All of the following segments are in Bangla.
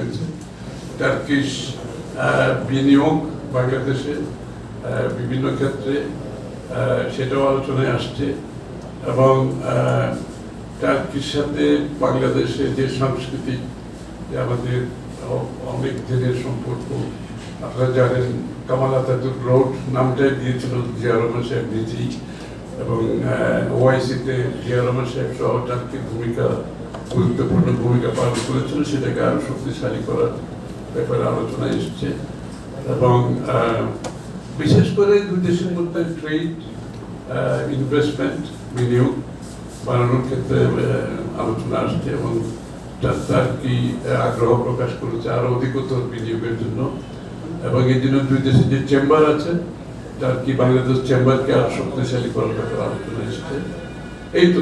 হয়েছে। টার্কিশ বিনিয়োগ বাংলাদেশে বিভিন্ন ক্ষেত্রে সেটাও আলোচনায় আসছে এবং টার্কির সাথে বাংলাদেশের যে সাংস্কৃতিক যে আমাদের অনেক দিনের সম্পর্ক, আপনারা জানেন কামাল আতাতুর্ক রোড নামটাই দিয়েছিল জিয়া রহমান সাহেব নিজেই, এবং ওআইসিতে জিয়া রহমান সাহেব সহ টার্কির গুরুত্বপূর্ণ ভূমিকা পালন করেছিল, সেটাকে আরো শক্তিশালী করার ব্যাপারে আলোচনায় এসছে। এবং বিশেষ করে দুই দেশের মধ্যে ট্রেড, ইনভেস্টমেন্ট, বিনিয়োগ বাড়ানোর ক্ষেত্রে আলোচনা আসছে এবং তার কি আগ্রহ প্রকাশ করেছে আরো অধিকতর বিনিয়োগের জন্য। এবং এই জন্য দুই দেশের যে চেম্বার আছে, তার কি বাংলাদেশ চেম্বারকে আরো শক্তিশালী করার ব্যাপারে আলোচনা এসছে। এই তো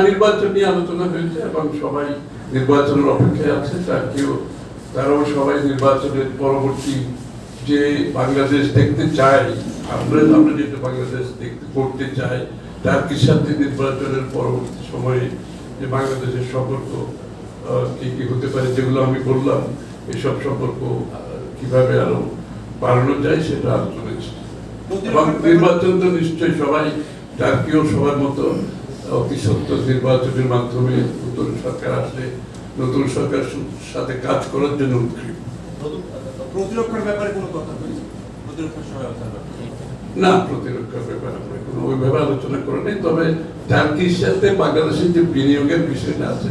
নির্বাচন নিয়ে আলোচনা হয়েছে এবং সবাই নির্বাচনের অপেক্ষায় আছে। তারাও সবাই নির্বাচনের পরবর্তী যে বাংলাদেশ দেখতে চাই, আমরা যেটা বাংলাদেশ করতে চাই, টার্কির সাথে নির্বাচনের পরবর্তী সময়ে যে বাংলাদেশের সম্পর্ক কি কি হতে পারে, যেগুলো আমি বললাম, এসব সম্পর্ক কিভাবে আরো বাড়ানো যায় সেটা আলোচনা হচ্ছে। এবং নির্বাচন তো নিশ্চয়ই সবাই, টার্কিও সবার মতো অতি সত্ত্বর নির্বাচনের মাধ্যমে নতুন সরকার আসলে নতুন সরকার সাথে কাজ করার জন্য উৎকৃষ্ট। প্রতিরক্ষার ব্যাপারে কোনো কথা হয়েছে? প্রতিরক্ষা সহায়তার ব্যাপারে না, প্রতিরক্ষার ব্যাপারে আমরা কোনো ওইভাবে আলোচনা করে নেই। তবে টার্কির সাথে বাংলাদেশের যে বিনিয়োগের বিষয়টা আছে,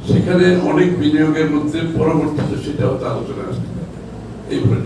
সেখানে অনেক বিনিয়োগের মধ্যে পরবর্তীতে সেটাও তো আলোচনা আসতে পারে। এই বলে